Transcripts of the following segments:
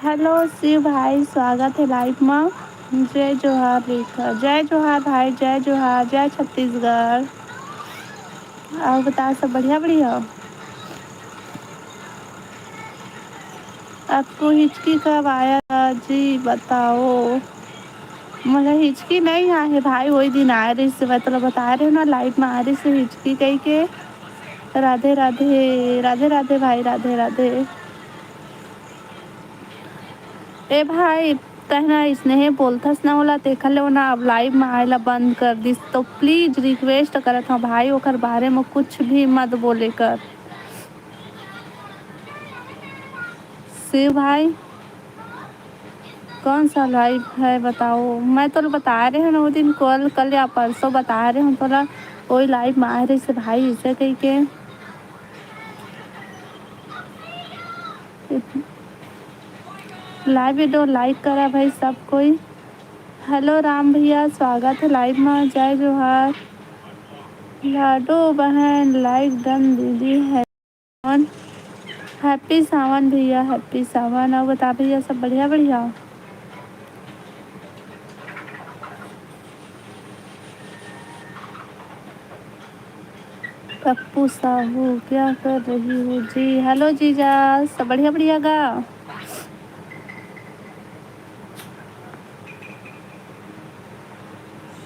Hello Shiv भाई, स्वागत है लाइव में। जय जोहार रेखा, जय जोहार भाई, जय जोहार, जय छत्तीसगढ़। और बता, सब बढ़िया बढ़िया। आपको हिचकी कब आया था जी, बताओ। मतलब हिचकी नहीं आए है भाई, वही दिन आए रही से मतलब बता रहे हो ना, लाइव में आ रही से हिचकी कही के। राधे राधे, राधे राधे भाई, राधे राधे। ए भाई, कहना स्नेह बोलथस ना होला देखा ले ना, अब लाइव में आएला बंद कर दिस तो प्लीज रिक्वेस्ट करत हूँ भाई, ओकर बारे में कुछ भी मत बोले कर। शिव भाई, कौन सा लाइव है बताओ। मैं तो बता रहे हैं ना वो दिन, कल या परसों बता रहे हूँ थोड़ा, वही लाइव में आ रही से भाई इसे कही के। लाइव वीडियो लाइक करा भाई सब कोई। हेलो राम भैया, स्वागत है लाइव में, जय जोहार। लाडो बहन लाइक डन दीदी है। कौन? हैप्पी सावन भैया, हैप्पी सावन। और बता भैया, सब बढ़िया बढ़िया। पप्पू साहू क्या कर रही हो जी। हेलो जीजा, सब बढ़िया बढ़िया गा।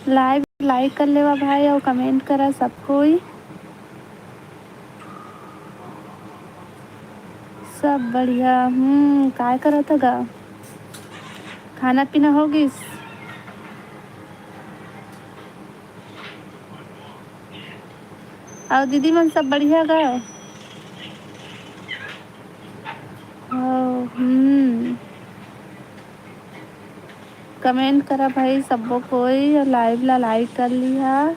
लाइव लाइक कर लेवा भाई और कमेंट करा सब कोई। सब बढ़िया। काय करा था गा। खाना पीना होगी। और दीदी मन सब बढ़िया गा। कमेंट करा भाई सबको कोई, और लाइव ला लाइक कर लिया।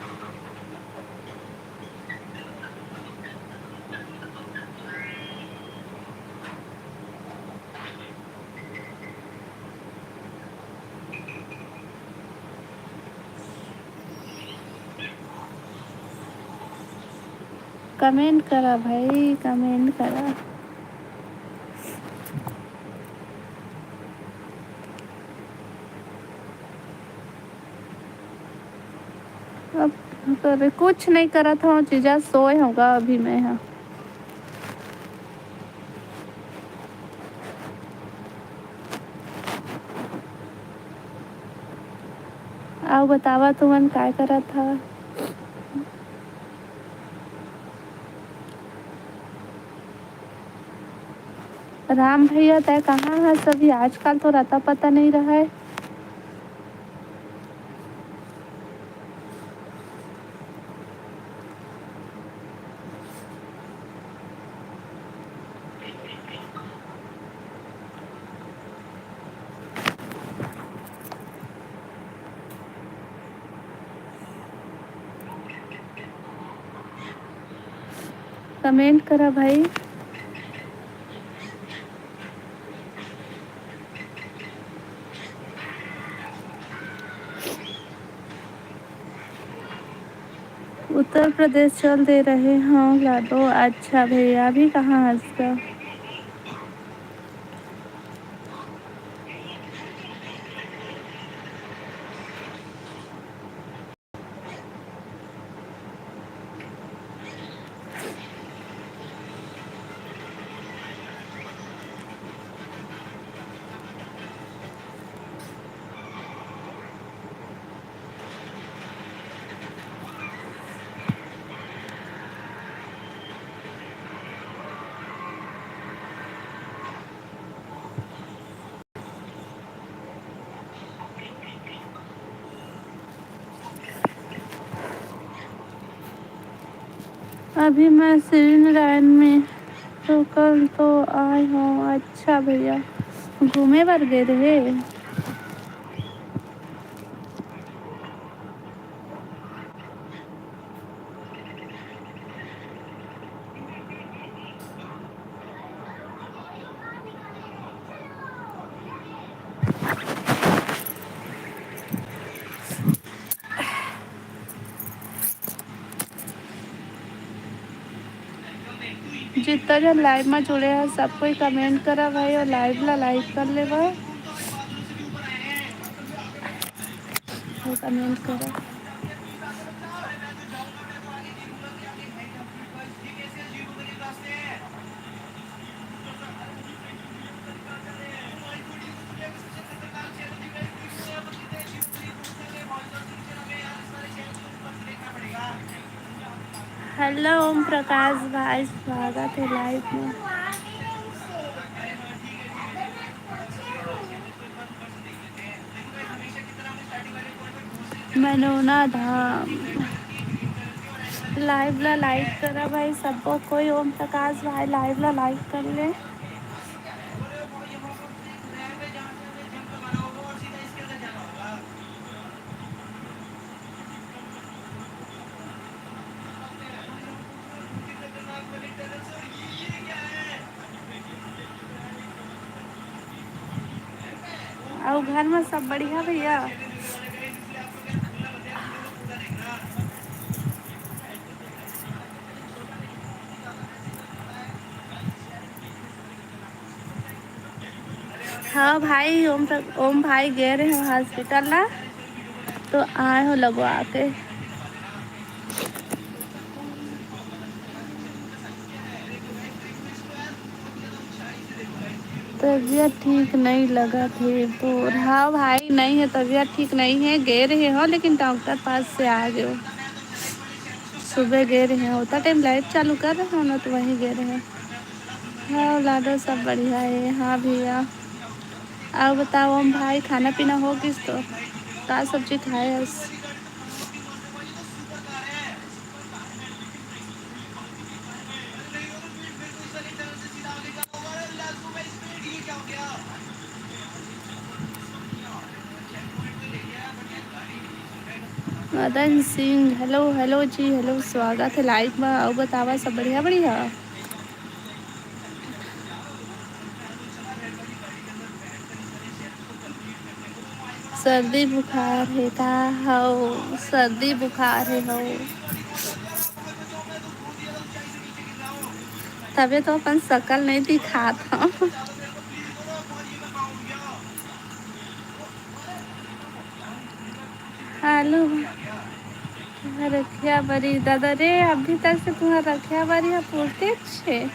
कमेंट करा भाई, कमेंट करा। अब तो कुछ नहीं करा था जीजा, सोए होगा अभी मैं यहाँ। आओ बतावा तुमन काय करा था। राम भैया तय कहाँ है सभी, आजकल तो रता पता नहीं रहा है। कमेंट करा भाई। उत्तर प्रदेश चल दे रहे हैं लाडो। अच्छा भैया, अभी कहाँ है इसका। अभी मैं श्री नारायण में, तो कल तो आए हूँ। अच्छा भैया, घूमे बर गए रहे। जितना जन लाइव में जुड़े हैं सब कोई कमेंट करा भाई और लाइव ला लाइक कर ले भाई और कमेंट करा। हेलो ओम प्रकाश भाई स्वागत है लाइव में। मनोना धाम लाइव ला लाइक करा भाई सबको कोई ओम प्रकाश भाई लाइव ला लाइक कर ले। और घर में सब बढ़िया भैया। हाँ भाई ओम भाई गए रहे हैं हॉस्पिटल ला तो आए हो लगवा के। तबीयत ठीक नहीं लगा थे तो हाँ भाई नहीं है तबीयत ठीक नहीं है गए रहे हो लेकिन डॉक्टर पास से आ गए हो। सुबह गए रहे होता टाइम लाइट चालू कर रहे हो ना तो वहीं गए रहे। हाँ लाडो सब बढ़िया है हाँ भैया। अब बताओ हम भाई खाना पीना हो किस तो का सब्जी खाए बस। मदन सिंह हेलो हेलो जी हेलो स्वागत है लाइव में। और बतावा सब बढ़िया बढ़िया। सर्दी बुखार है का हो सर्दी बुखार है हो तबे तो अपन शकल नहीं दिखात हूँ। हेलो रखिया बरी दादा रे अभी तक से तुम्हारा रखिया बरी है पूछते अच्छे।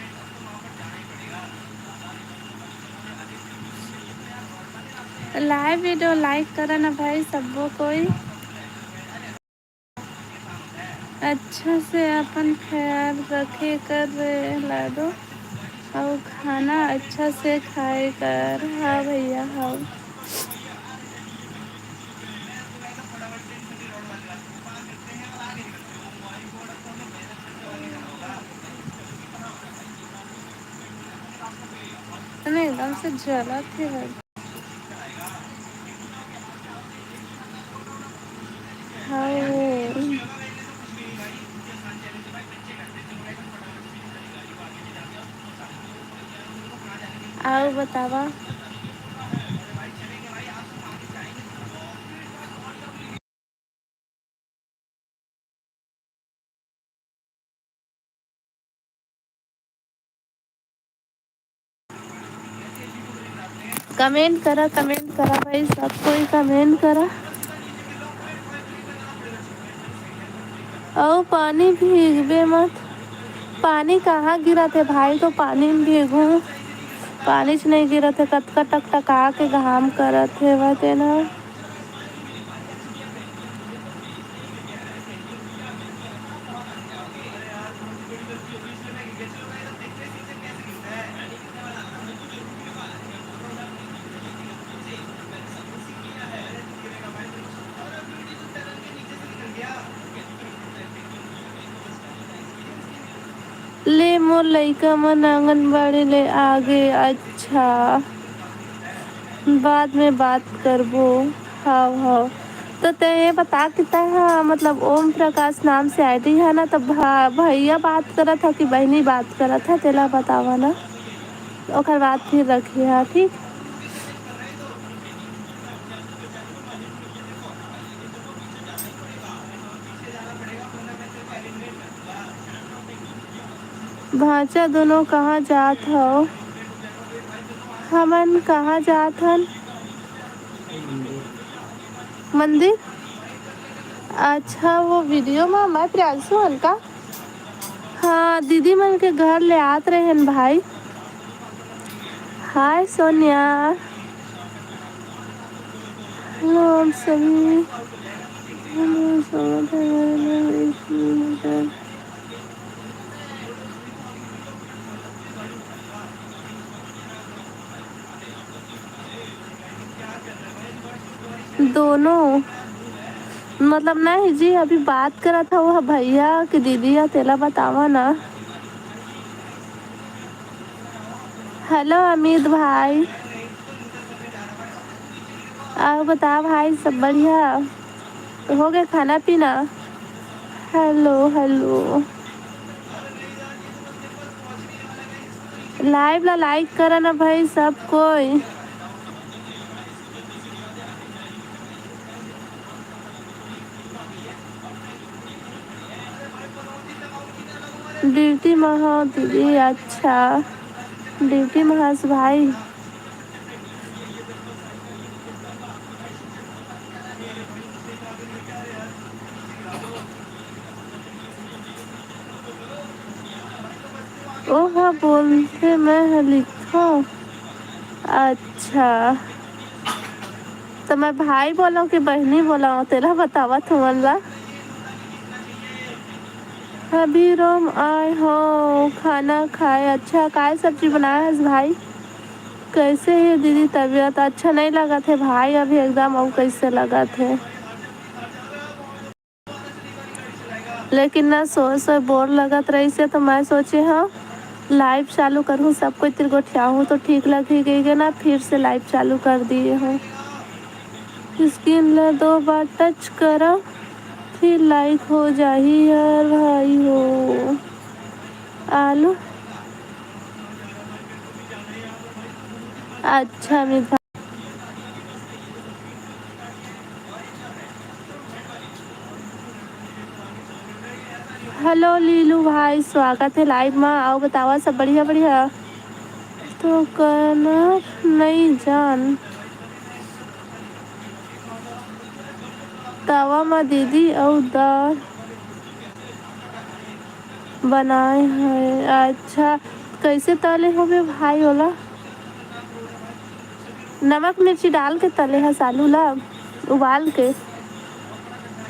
लाइव वीडियो लाइक करा ना भाई सबको कोई अच्छा से अपन ख्याल रखे कर लाडो और खाना अच्छा से खाए कर। हाँ भैया हाँ। नहीं एकदम से जला थे हाँ। आओ बतावा। कमेंट करा भाई सब कोई कमेंट करा। और पानी भीगबे मत। पानी कहाँ गिरा थे भाई तो पानी में भीगू पानी से नहीं गिरा थे कतका टकटका के घाम करत थे वह ना। ले मोर लइका मन आंगनबाड़ी ले आगे अच्छा बाद में बात करबो। हाँ हाँ तो ये बता कितना है मतलब ओम प्रकाश नाम से आईडी है ना तो भैया बात करा था कि बहनी बात करा था तेला बतावा ना ओकर बाद फिर रखिए ठीक। भाचा दोनों कहाँ जात हो? हमन कहाँ जात हन? मंदिर। अच्छा वो वीडियो में मैं प्रियांशु हन का? हाँ दीदी मन के घर ले आत रहन भाई। हाय सोनिया। हेलो हम सभी। दोनों मतलब नहीं जी, अभी बात करा था वह भैया कि दीदी या तेला बतावा ना। हेलो अमित भाई। आओ बता भाई सब बढ़िया? हो गया खाना पीना? Hello hello. लाइव ला लाइक करा ना भाई सब कोई। ड्यूटी में हो दीदी? अच्छा ड्यूटी में हंस भाई। ओ हाँ बोलते मैं लिखो। अच्छा तो मैं भाई बोला कि बहनी बोला तेरा बतावा तुमन ला। अभी रोम आए हो खाना खाए। अच्छा काय सब्जी बनाया है भाई? कैसे है दीदी तबीयत? अच्छा नहीं लगा थे भाई अभी एकदम। और कैसे लगा थे? लेकिन ना सो बोर लगत रही से तो मैं सोचे हाँ लाइव चालू करूँ सबको तिरगोठिया हूँ तो ठीक लगी गई ना, फिर से लाइव चालू कर दिए हूँ। स्क्रीन ला 2 बार टच करो फिर लाइक हो जाही यार भाई हो। आलू अच्छा मिठा। हेलो लीलू भाई स्वागत है लाइव में। आओ बतावा सब बढ़िया बढ़िया? तो करना नहीं जान तवा में दीदी और दाल बनाए हैं। अच्छा कैसे तले हो गए भाई? होला नमक मिर्ची डाल के तले है आलू ला उबाल के।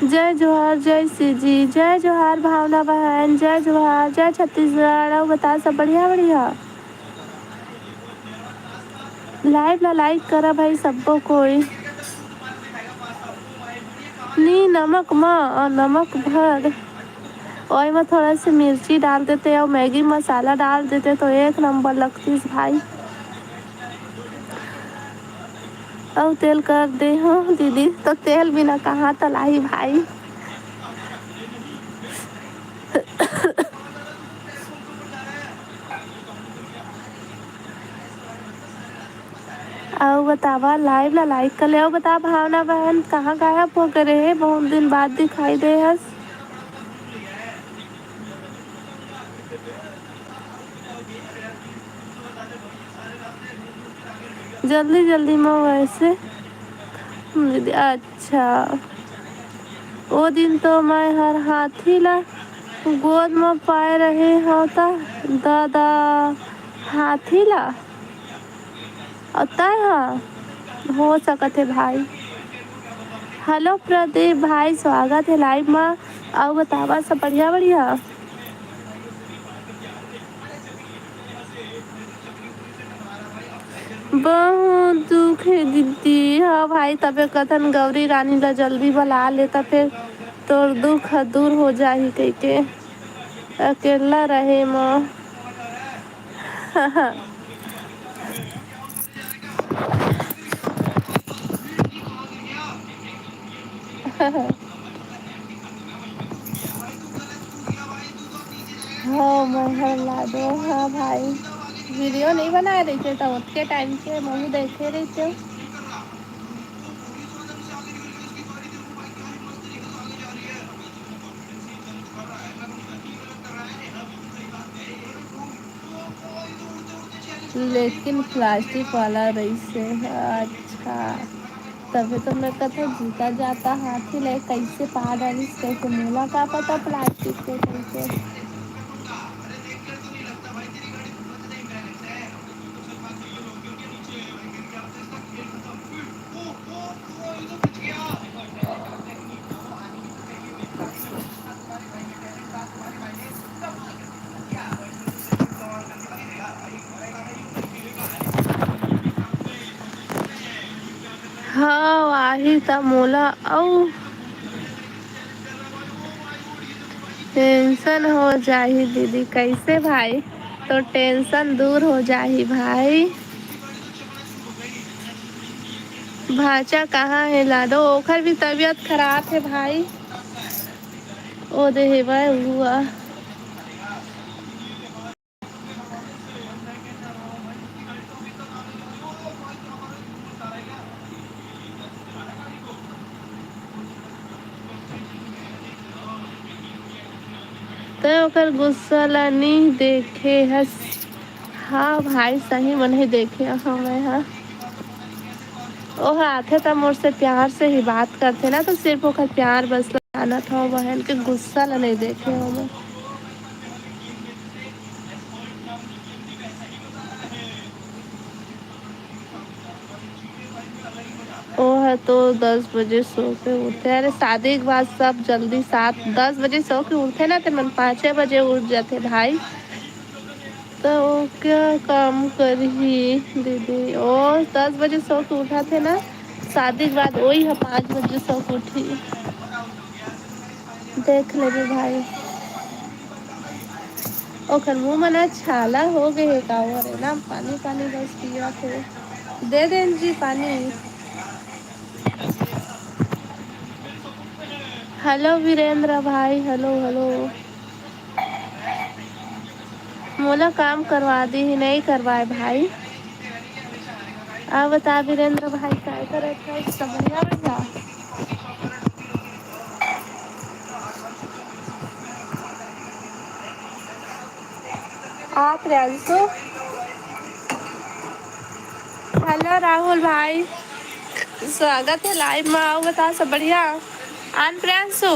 जय जोहार जय श्री जी। जय जोहार भावना बहन। जय जोहार जय छत्तीसगढ़। और बता सब बढ़िया बढ़िया? लाइव ला लाइक करा भाई सबको कोई। नी नमक माँ नमक भर और में थोड़ा सी मिर्ची डाल देते और मैगी मसाला डाल देते तो एक नंबर लगती भाई। और तेल कर दे हो दीदी तो तेल बिना कहाँ तलाई भाई। और बतावा लाइव ला लाइक कर ले। और बता भावना बहन कहाँ गायब हो गए रहे? बहुत दिन बाद दिखाई दे हस। जल्दी जल्दी में वैसे अच्छा वो दिन तो मैं हर हाथी ला गोद में पाए रहे होता दादा हाथी ला अतः हाँ हो सकत है भाई। हेलो प्रदीप भाई स्वागत है लाइव में। और बतावा सब बढ़िया बढ़िया? बहुत दुख है दीदी। हाँ भाई तबे कथन गौरी रानी ला जल्दी बुला लेता फिर तोर दुख दूर हो जाही कह के अकेला रहे माँ। हाँ मैं ला दो। हाँ भाई वीडियो नहीं बना रही थे तो उतने टाइम से मैं देखे रही थे। लेकिन प्लास्टिक वाला रईस है। अच्छा, तभी तो मैं कथा जीता जाता हाथी ले कैसे पा डालिस कैसे मोला का पता प्लास्टिक के कैसे। हाँ वही था मोला औ टेंशन हो जाही दीदी कैसे भाई, तो टेंशन दूर हो जाही भाई। भाचा कहाँ है लाडो, ओखर भी तबीयत खराब है भाई। ओ देवा हुआ। तो ओकर गुस्सा ला नहीं देखे हस। हाँ भाई सही मन ही देखे हमें। हाँ ओह आथे तो मोर से प्यार से ही बात करते ना, तो सिर्फ ओकर प्यार बस लाना था, बहन के गुस्सा ला नहीं देखे हमें। वो है तो 10 बजे सो के उठे, अरे शादी के बाद सब जल्दी 7-10 बजे सो के उठे ना, तो मन 5-6 बजे उठ जाते भाई। तो वो क्या काम करही दीदी, और 10 बजे सो के उठा थे ना, शादी के बाद वही है 5 बजे सो के उठी। देख ले भी भाई, ओखर मुँह मना छाला हो गए है का हो रे ना, पानी पानी बस पिया थे। दे दें जी पानी। हेलो वीरेंद्र भाई, हेलो हेलो। मोला काम करवा दी ही नहीं करवाए भाई। आप बता वीरेंद्र भाई क्या करे थे, सब बढ़िया बढ़िया। आप प्रियांशु, हेलो राहुल भाई, स्वागत है लाइव में। आओ बता सब बढ़िया। आन प्रियांशु,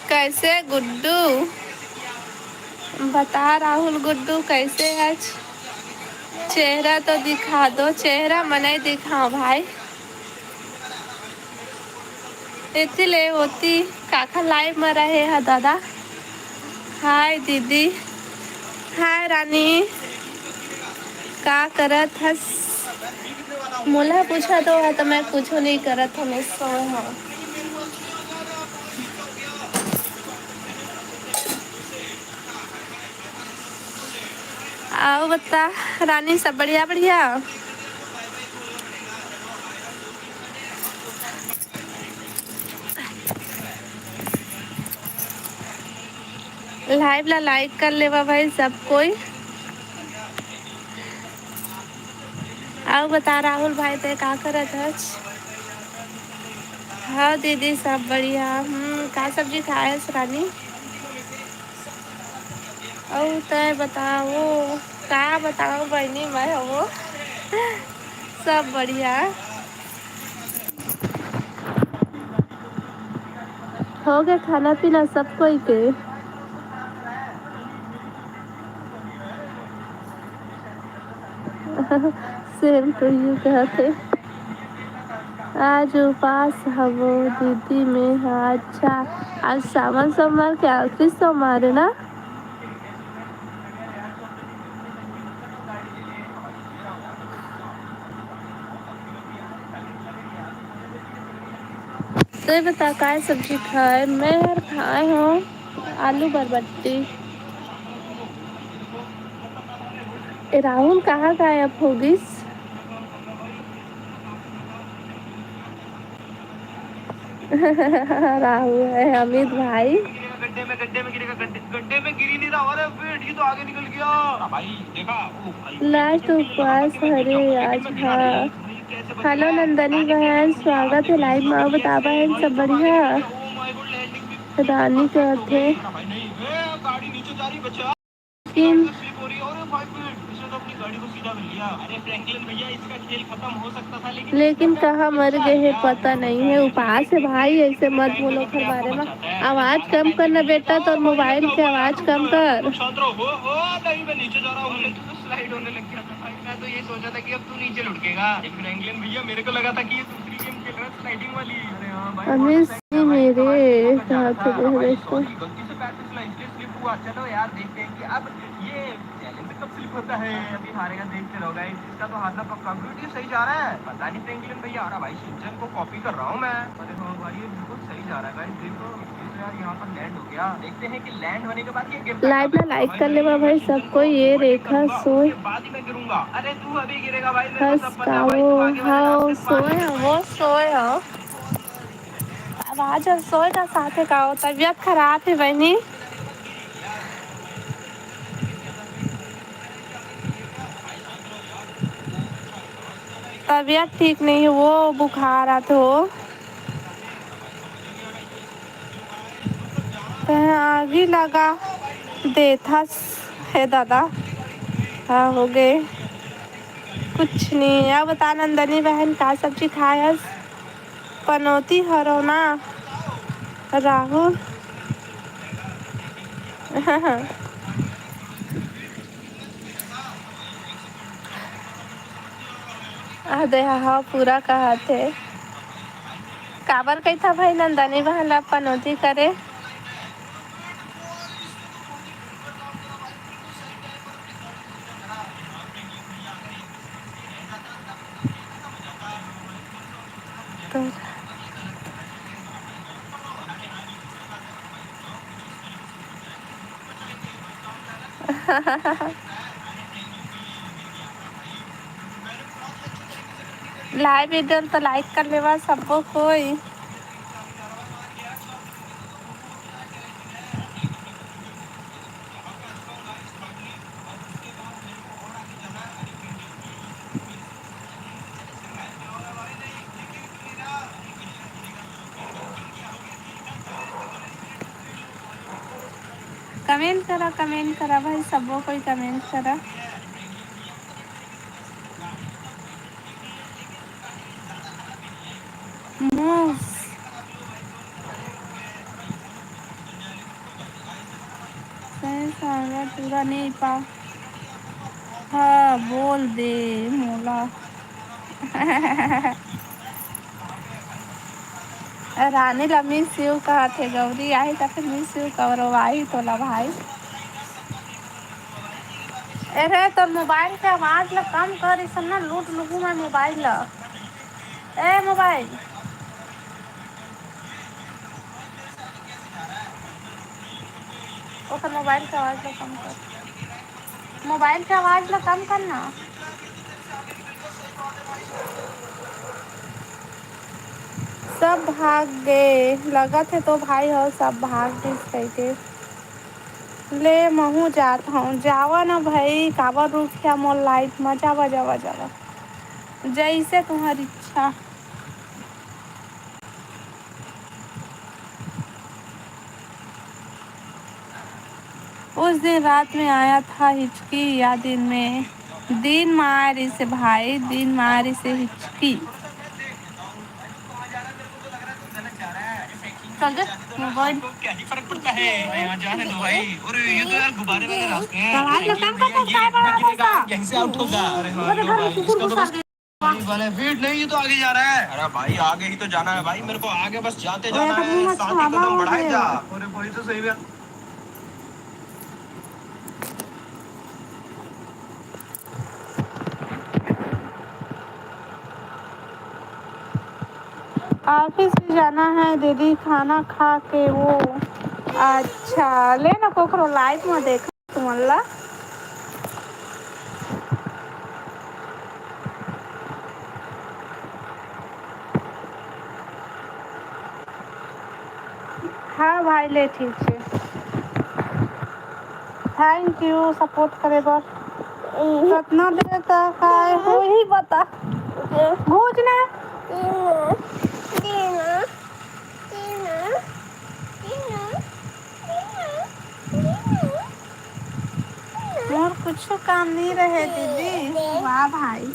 कैसे गुड्डू, बता राहुल गुड्डू कैसे है। चेहरा तो दिखा दो, चेहरा मने दिखाओ भाई। इतनी ले होती काका लाइव में रहे है दादा। हाय दीदी, हाय रानी, का करत हस। मोला पूछा तो है तो मैं कुछ नहीं करत हूँ, मैं सोए हूँ। आओ बता रानी सब बढ़िया बढ़िया। लाइव ला लाइक कर लेवा भाई सब कोई। आओ बता राहुल भाई ते का करत हस। हाँ दीदी सब बढ़िया। का सब्जी खाए रानी। और तय बताओ, का बताओ बहनी मैं हो। सब बढ़िया। हो गया खाना पीना सब कोई के। सेम टू यू कहते। आज उपास हवो दीदी में है। अच्छा, आज सावन सोमवार के आखिरी सोमवार है ना। तो बता काय सब्जी खाए। मैं यार खाए हूँ आलू बरबट्टी। राहुल कहाँ गायब होगिस। राहुल है अमित भाई। गड्ढे में गिरी नहीं रहा, अरे ये तो आगे निकल गया भाई, देखा लास्ट उपवास हरे आज। हाँ हेलो नंदनी बहन, स्वागत है लाइव में। बता बहन सब बढ़िया। रानी का अर्थ है लेकिन कहाँ मर गए हैं पता नहीं है। उपहास है भाई, ऐसे मत बोलो घर बारे में। आवाज कम करना बेटा, तो मोबाइल की आवाज कम कर। स्लाइड होने लग गया था भाई। मैं तो ये सोचा था कि अब तू नीचे लुढ़केगा, लेकिन फ्रैंकलिन भैया मेरे को लगा था कि ये दूसरी गेम खेल रहा है स्लाइडिंग वाली। अरे हाँ भाई, अमित सिंह मेरे साथ दे रहे इसको। गलती से पैर फिसला इसलिए स्लिप हुआ। चलो यार देखते हैं कि अब ये चैलेंज कब स्लिप होता है। अभी हारेगा, देखते रहो गाइस। इसका तो हारना पक्का। ब्यूटी सही जा रहा है, पता नहीं फ्रैंकलिन भैया। अरे भाई शिनचैन को कॉपी कर रहा हूँ मैं। अरे हाँ भाई ये बिल्कुल सही जा रहा है गाइस। देखो यार यहाँ पर लैंड हो गया। देखते हैं कि लैंड होने के बाद ये गेम लाइव में लाइक कर ले भाई सबको। ये रेखा सोए बाद ही मैं गिरूंगा। अरे तू अभी गिरेगा भाई, मेरे को सब पता है भाई। तू आगे वाले रास्ते से सोए हो, वो सोए हो। आवाज और सोए का साथ का हो। तबियत खराब है बहनी, तबियत ठीक नहीं है, वो बुखार आ तो आगे लगा देता है दादा। हाँ हो गए कुछ नहीं। अब बता नंदनी बहन का सब्जी खाया? पनौती हरौना राहुल। अरे हाँ पूरा कहा थे। काबर कही था भाई नंदनी बहन ला पनौती करे। तो लाइव वीडियो तो लाइक कर लेवा सबको कोई। कमेंट करा भाई सबको कोई कमेंट करा। पूरा नहीं पा। हाँ बोल दे मोला। रानी ला मिस यू कहा थे। गौरी आई तो फिर मिस यू करो आई तो ला भाई। अरे तो मोबाइल के आवाज ला कम कर। इस ना लूट लूटू मैं मोबाइल ला। ए मोबाइल ओकर मोबाइल के आवाज ला कम कर। मोबाइल के आवाज ला कम करना। सब भाग गए लगा थे तो भाई हो सब भाग गए के। ले महू जात हूँ जावा ना भाई। काबर रुकिया मोर लाइफ में। जावा जावा जावा जैसे तुम्हारी इच्छा। उस दिन रात में आया था हिचकी या दिन में। दिन मारी से भाई, दिन मारी से हिचकी। मोबाइल को क्या ही फर्क पड़ता है। यहाँ जाने दो भाई। और ये तो यार गुब्बारे वाले रास्ते हैं। यहीं से आउट होगा। अरे वाले वेट नहीं, ये तो आगे जा रहा है। अरे भाई आगे ही तो जाना है भाई, मेरे को आगे बस जाते जाना है। साथ ही कदम बढ़ाए जा। अरे भाई तो सही है। ऑफिस भी जाना है दीदी खाना खा के वो। अच्छा ले ना कोकरो लाइव में देखा तुमला। हाँ भाई ले ठीक है। थैंक यू सपोर्ट करे बर। कितना देर तक आए हो ही बता। भूजना और कुछ काम नहीं रहे दीदी। वाह भाई।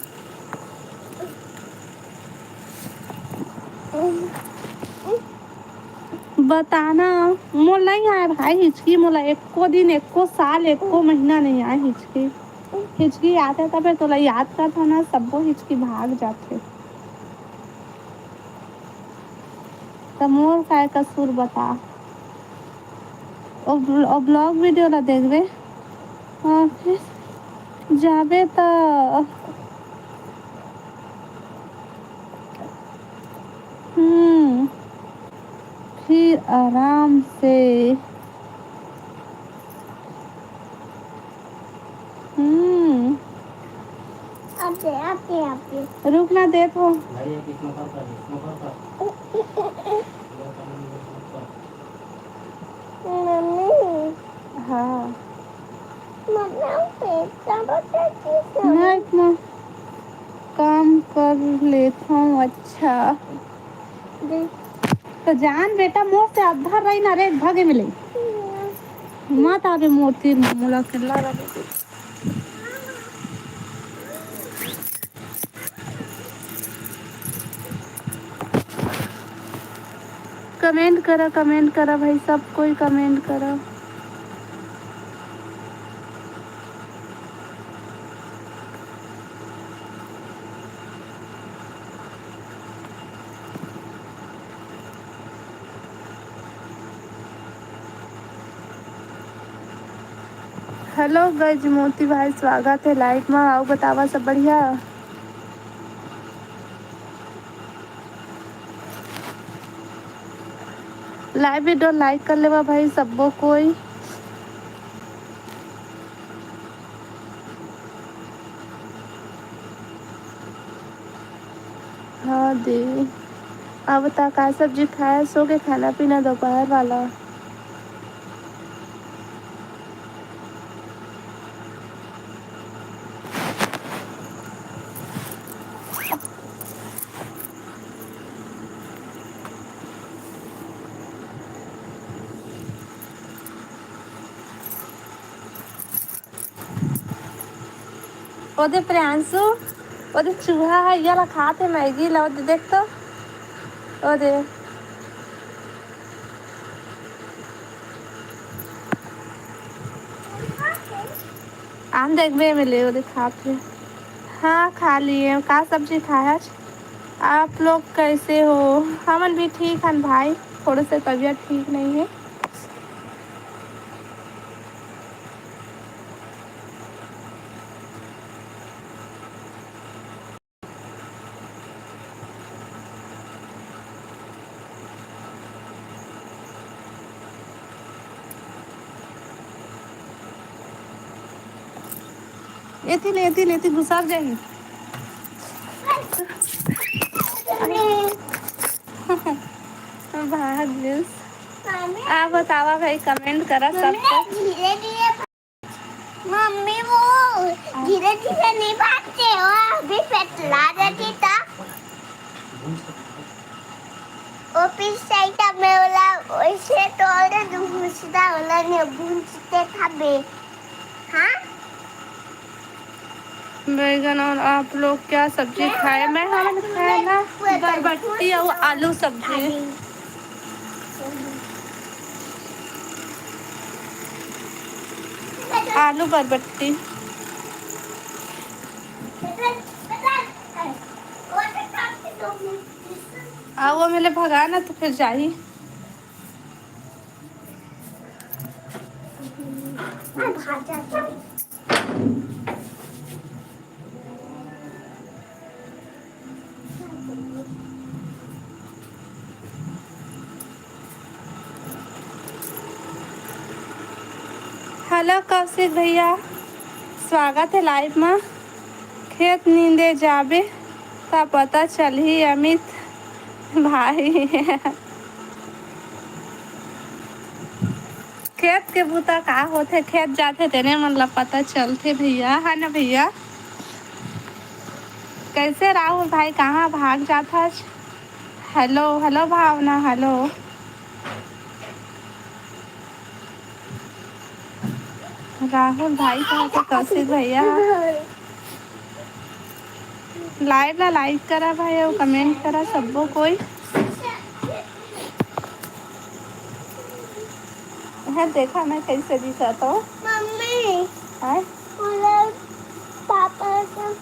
बताना मोल नहीं आया भाई हिचकी मोला एको दिन एको साल एको महीना नहीं आया हिचकी। हिचकी आते तबे तोला याद कर था ना सबको हिचकी भाग जाते। तो मोर का कसूर बता। और ब्लॉग वीडियो ला देखबे ऑफिस जाबे तो फिर आराम से आते आते आते रुकना दे तो मम्मी हाँ मैं इतना काम कर लेता हूँ। अच्छा तो जान बेटा मोर से अधर रही ना रे भागे मिले मत आवे मोती मोला के लगा दे। कमेंट करा भाई सब कोई कमेंट करा। हेलो गज मोती भाई स्वागत है लाइव में आओ बतावा सब बढ़िया। लाइव वीडियो लाइक कर लेवा भाई सबको कोई। हाँ दे अब बता का सब्जी खाया सो के खाना पीना दोपहर वाला। ओदे प्रियांशु ओदे चूहा है ये ला खाते मैगी ला ओदे देख तो ओदे आम देख बे मिले ओदे खाते। हाँ खा लिए का सब्जी खाया। आप लोग कैसे हो। हमन भी ठीक हैं भाई थोड़े से तबीयत ठीक नहीं है। एती घुसा जाएगी। भाग आ बतावा भाई कमेंट करा सबको। मम्मी वो धीरे धीरे नहीं भागते हो अभी पेटला जाती था वो पिछले में वाला वैसे तो और दूसरा वाला ने भूंजते खाबे। हाँ बैगन और आप लोग क्या सब्जी खाए। मैं हमने खाया ना बरबट्टी और आलू सब्जी। आलू बरबट्टी वो मेरे भगा ना तो फिर जाही। हेलो कौशिक भैया स्वागत है लाइव में। खेत नींदे जाबे ता पता चल ही अमित भाई खेत के बूता का होते खेत जाते तेरे मतलब पता चलते भैया है ना भैया। कैसे राहुल भाई कहाँ भाग जाता। हेलो हेलो भावना हेलो राहुल भाई कहाँ थे? कौशिक भैया लाइव ला लाइक करा भाई और कमेंट करा सबको कोई है। देखा मैं कैसे दिखाता हूँ मम्मी है पापा का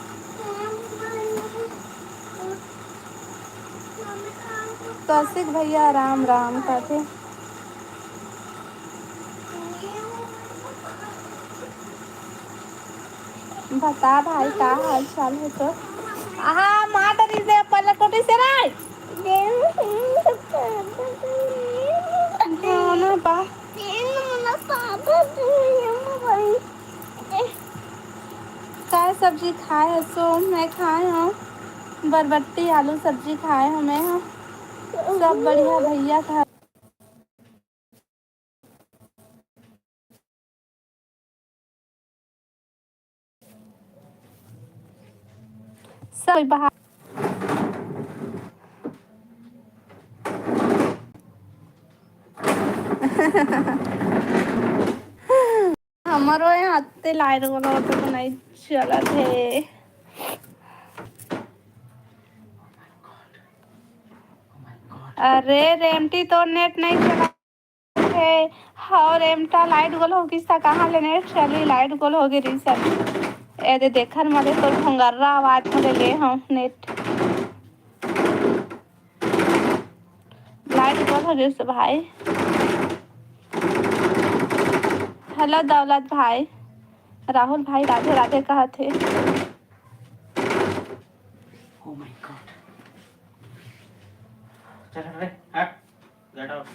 कौशिक भैया राम राम का थे। बता भाई का हाल चाल है तो हाँ माटरी से पल्ला कोटी से राय ना बा क्या सब्जी खाए है? सो मैं खाए हूँ बरबट्टी आलू सब्जी खाए हमें सब बढ़िया भैया खा सब बाहर हमारो यहाँ आते लाइट वाला तो नहीं चला थे। अरे रेमटी तो नेट नहीं चला थे और रेमटा लाइट गोल हो किस्ता कहाँ ले नेट चली लाइट गोल हो गई रिसर्च ए देखन मले तो भंगारा आवाज मले ले हम नेट लाइट गोल हो गई से भाई। हेलो दौलत भाई राहुल भाई राधे राधे कहा थे। Oh my God. चल रे हट गेट आउट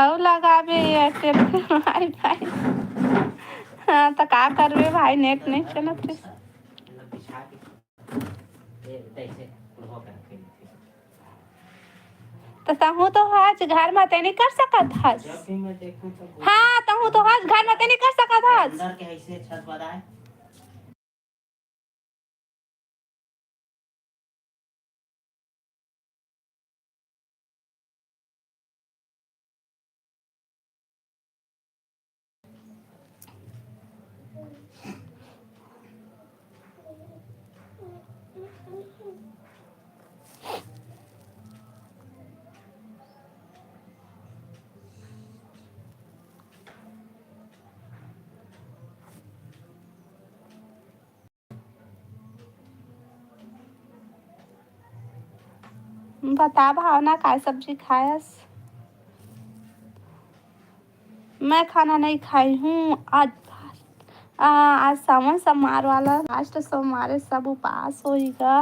और लगाबे एयरटेल के वाईफाई हाँ तो का करबे भाई नेट नहीं चला फिर बिछा के ये ऐसे हो कर फिर तो तहु तो आज घर में ते नहीं कर सकत हस जब भी मैं देखूं तो हाँ तहु तो आज घर में ते नहीं कर सकत हस अंदर के ऐसे छत बनाए बता भावना का सब्जी खायस? मैं खाना नहीं खाई हूँ आज आज सावन सोमवार वाला लास्ट सोमवार सब उपवास होएगा।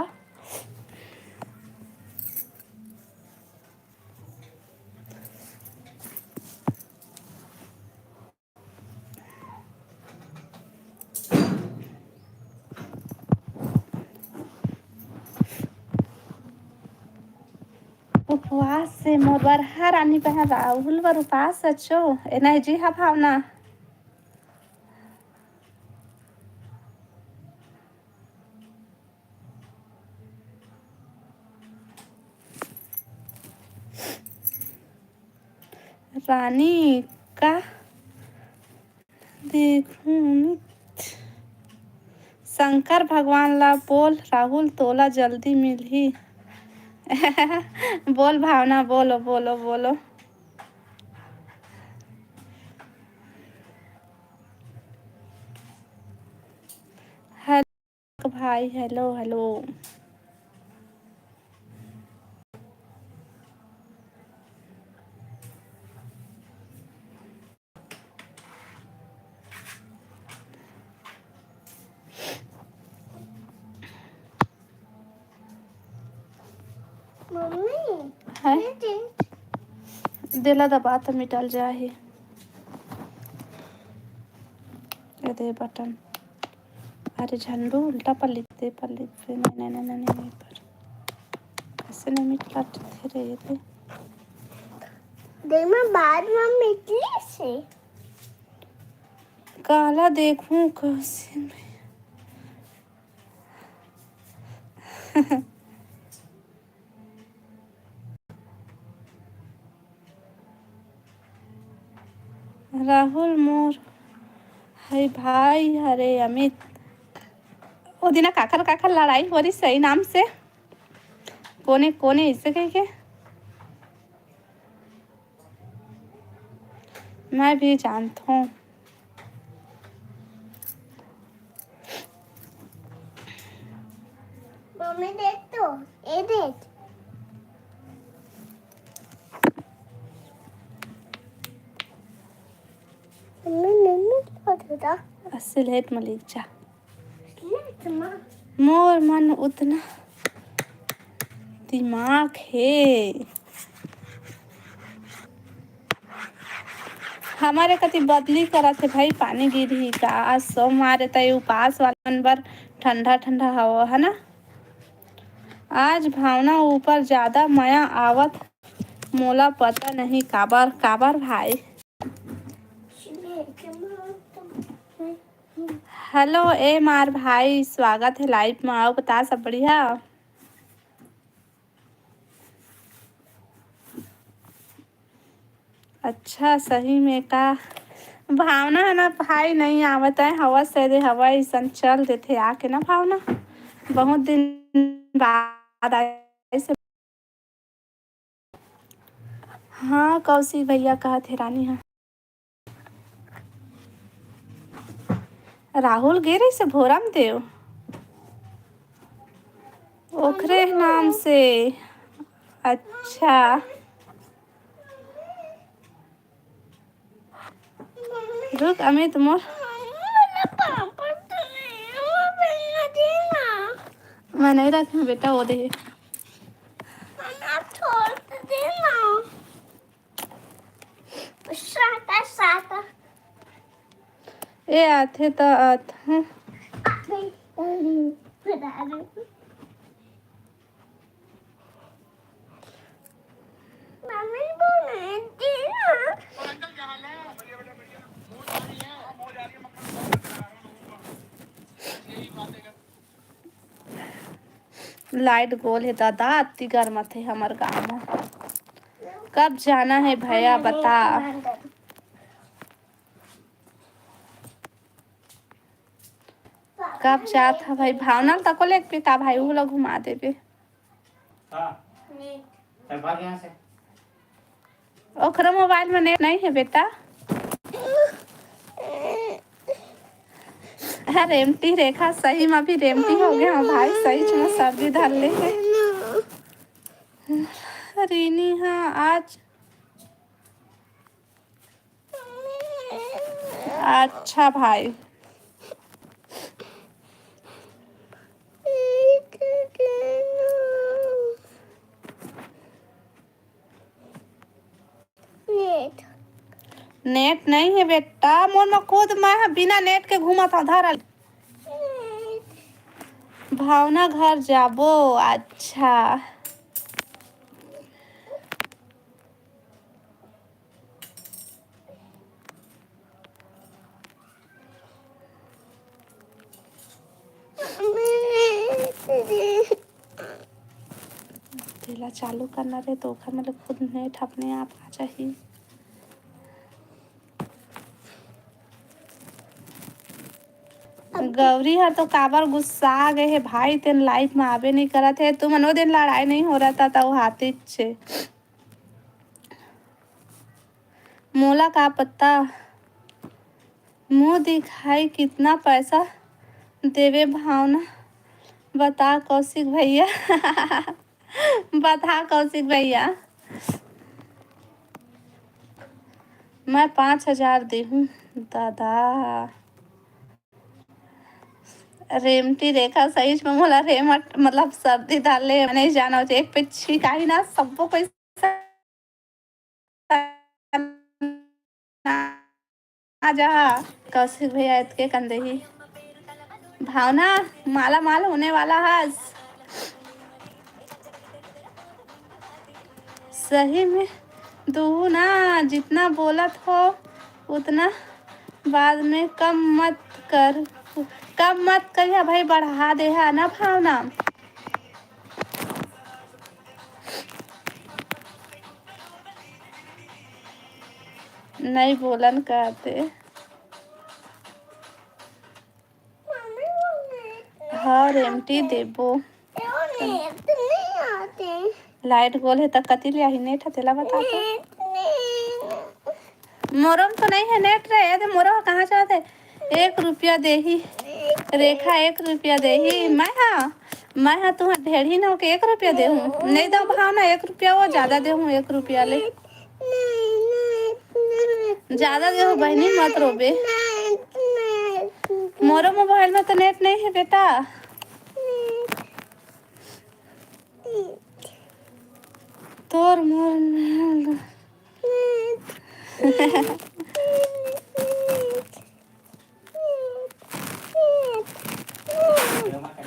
उपवास से मोर बर हर आनी पहन राहुल बर उपवास अच्छो एना जी हा भावना रानी का देखूं शंकर भगवान ला बोल राहुल तोला जल्दी मिलही बोल भावना बोलो बोलो बोलो हेलो भाई हेलो हेलो है दिला दबा तो मिटल जाए ये दे बटन अरे झंडू उल्टा पर लिखते पर लिखते नहीं नहीं नहीं नहीं पर ऐसे नहीं मिटला थे रे ये देख मैं बाद में मिटली से काला देखूं कैसे में राहुल मोर है भाई हरे अमित वो दिन काखर काखर लड़ाई हो रही सही नाम से कोने कोने इससे कह के मैं भी जानता हूँ। मम्मी देख तो ये देख मम्मी पता असलेट मलिक जा माँ मोर मन उतना दिमाग है हमारे कति बदली करा थे भाई पानी गिरी का आज सोमवार तय उपास वाला नंबर ठंडा ठंडा हवा है ना। आज भावना ऊपर ज्यादा माया आवत मोला पता नहीं काबर काबर भाई। हेलो ए मार भाई स्वागत है लाइव में आओ बता सब बढ़िया। अच्छा सही में का भावना है ना भाई नहीं आवत है हवा से दे हवा ऐसा चल देते आके ना भावना बहुत दिन बाद आए से। हाँ कौशिक भैया कहा थे रानी हाँ राहुल गिरी से भोरम देव ओखरे नाम से। अच्छा रुक अमित मोर मैं नहीं रखी बेटा वो दे ए आथे तो आथे लाइट गोल है दादा अति गर्म थे हमार गाँव में कब जाना है भैया बता। कब जात है भाई भावना तक ले पिता भाई वो लोग घुमा देबे ओकरा मोबाइल में नेट नहीं है बेटा। रेमटी रेखा सही में भी रेमटी हो गया भाई सही में सर्दी धर ले है रीनी हाँ आज अच्छा भाई नेट नहीं है बेटा मोर में खुद मैं बिना नेट के घूमा था धरल भावना घर जाबो। अच्छा तेला चालू करना रहे तो मतलब खुद नेट अपने आप आ चाहिए। गौरी हर तो काबर गुस्सा आ गए है भाई तेन लाइफ में आवे नहीं करा थे तुम मनो दिन लड़ाई नहीं हो रहा था तो हाथी से मोला का पत्ता मुंह दिखाई कितना पैसा देवे भावना बता कौशिक भैया बता कौशिक भैया मैं 5,000 दी हूँ दादा। रेमटी रेखा सही में मोला रेमट मतलब सर्दी डाले नहीं जाना एक पे छिकाई ना सबको पैसा आ जा कौशिक भैया इतके कंदे ही भावना माला माल होने वाला है सही में दू ना जितना बोलत हो उतना बाद में कम मत करिए भाई बढ़ा दे है ना भावना। नहीं बोलन कहते। मम्मी वो हाँ रेमटी देबो। नेट नहीं आते। लाइट गोल है तक कति लिया ही नेट है तेला बता तो। मोरम तो नहीं है नेट रहे थे मोरम कहाँ चाहते 1 रुपया दे ही रेखा 1 रुपया दे ही मैं हाँ तू ढेर ही ना हो के 1 रुपया दे हूँ नहीं दो भाव ना 1 रुपया वो ज़्यादा दे हूँ 1 रुपया ले ज़्यादा दे हूँ बहनी मत रोबे। मोरो मोबाइल में तो नेट नहीं है बेटा। तोर मोर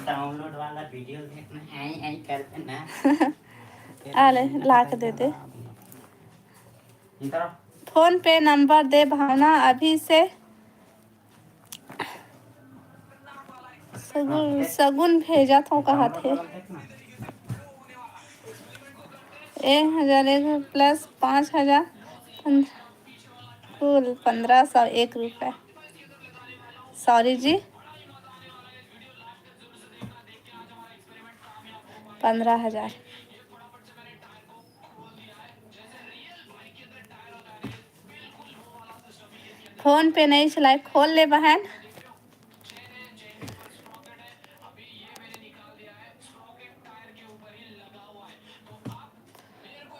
डाउनलोड वाला वीडियो देखना ऐ करते ना। आले ला के दे दे। इधर फोन पे नंबर दे भावना अभी से सगुन भेजा था कहा थे 1001 प्लस 5000 कुल 1500 1 रुपया। सॉरी जी 15,000। फोन पे नहीं चलाए खोल ले बहन।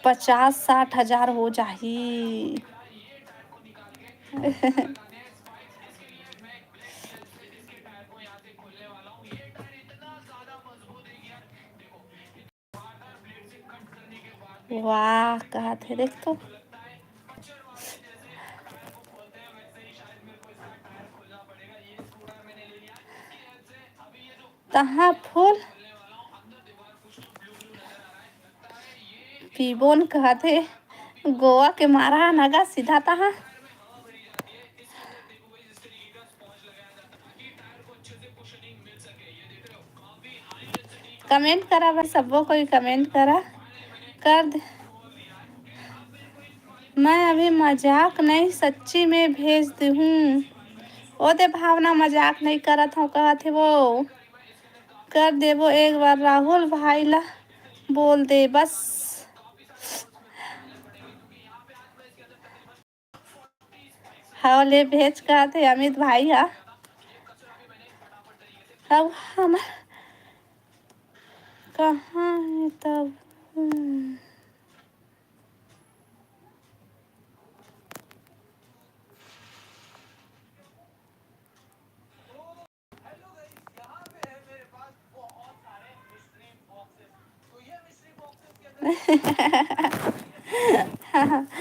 पचास 60,000 हो जाही। वाह कहा थे देख तो। तहाँ फूल पीबोन कहा थे गोवा के मारा नगा सीधा तहाँ। कमेंट करा भाई सबको कोई कमेंट करा कर दे। मैं अभी मजाक नहीं सच्ची में भेज दी हूँ। ओ दे भावना मजाक नहीं करत हूँ कहा थे वो कर दे वो एक बार राहुल भाई ला बोल दे बस। हाँ ले भेज कहा थे अमित भाई हा अब हम कहाँ है तब।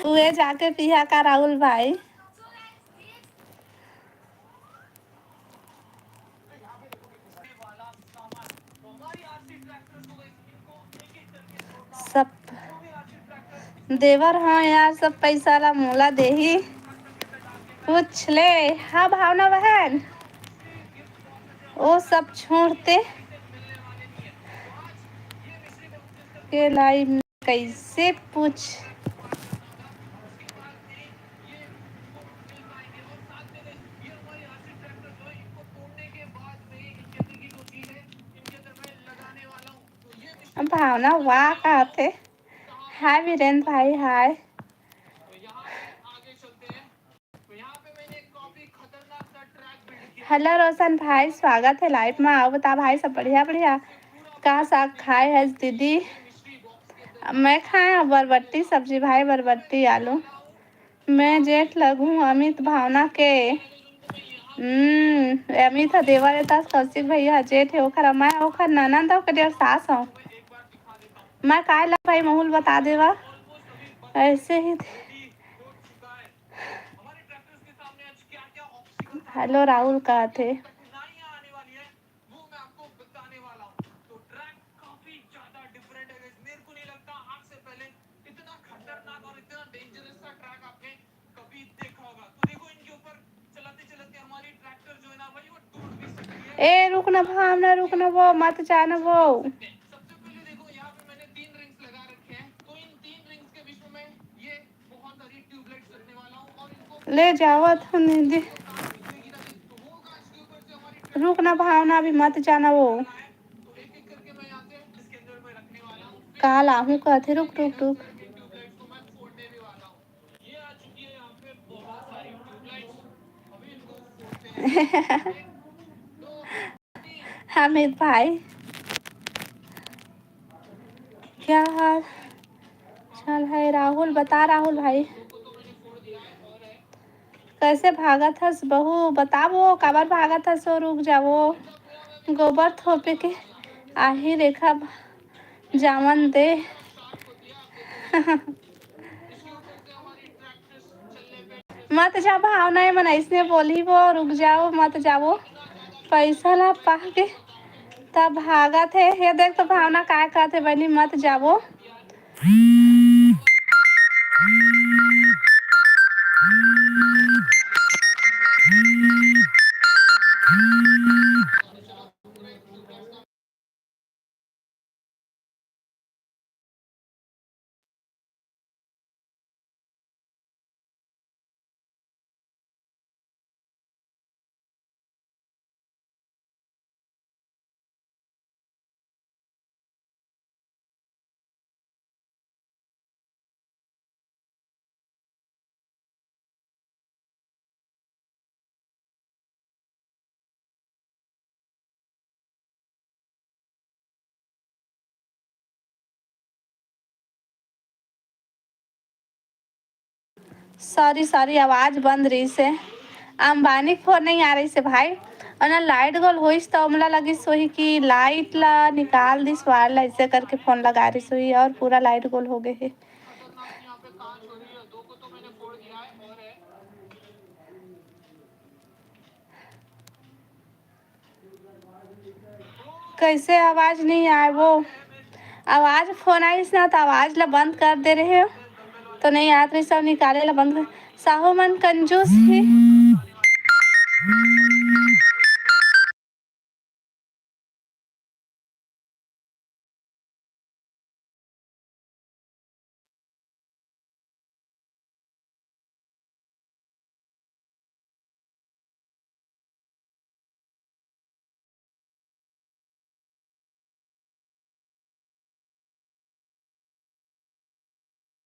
उए जाके पिया का राहुल भाई। सब देवर हाँ यार सब पैसा ला मोला दे ही पूछ ले। हाँ भावना बहन वो सब छोड़ते के लाइव में कैसे पूछ। भावना वाह कहा थे। हाय वीरेंद्र भाई हाय। हेलो रोशन भाई स्वागत है लाइव में आओ बता भाई सब बढ़िया बढ़िया। कहाँ साग खाए है दीदी। मैं खाया बरबट्टी सब्जी भाई बरबट्टी आलू। मैं जेठ लगूँ अमित भावना के अमित देवर है कौशिक भैया जेठ है ओखर मैं ओखर ननद हो के सास हूँ मैं काय ला भाई महूल बता देवा ऐसे ही। हेलो राहुल कहा थे। ए रुकना भावना रुकना वो मत जाना वो। ले जाओ तो निधि। रुक ना भावना, अभी मत जाना। वो काल आहू कहते, रुक रुक रुक। हामिद भाई क्या हाल चल है? राहुल बता, राहुल भाई कैसे भागा था बहू? बताओ काबर भागा था सो? रुक जाओ, गोबर थोपे के आही रेखा जामन दे। मत जा भावना है, मन ऐसने बोली वो। रुक जाओ, मत जाओ, पैसा ला पा के तब भागा थे। ये देख तो भावना काय कहते बनी, मत जाओ। सॉरी सॉरी, आवाज बंद रही से। अंबानी के फोन नहीं आ रही से भाई। और ना लाइट गोल होइस तो हमला लगी सोही कि लाइट ला निकाल दिस वाला, ऐसे करके फोन लगा रही सोही और पूरा लाइट गोल हो गए है। कैसे आवाज नहीं आए? वो आवाज फोन आई ना तो आवाज ला बंद कर दे रहे हो तो नहीं आत रही, सब निकाले ला बंद। साहू मन कंजूस ही।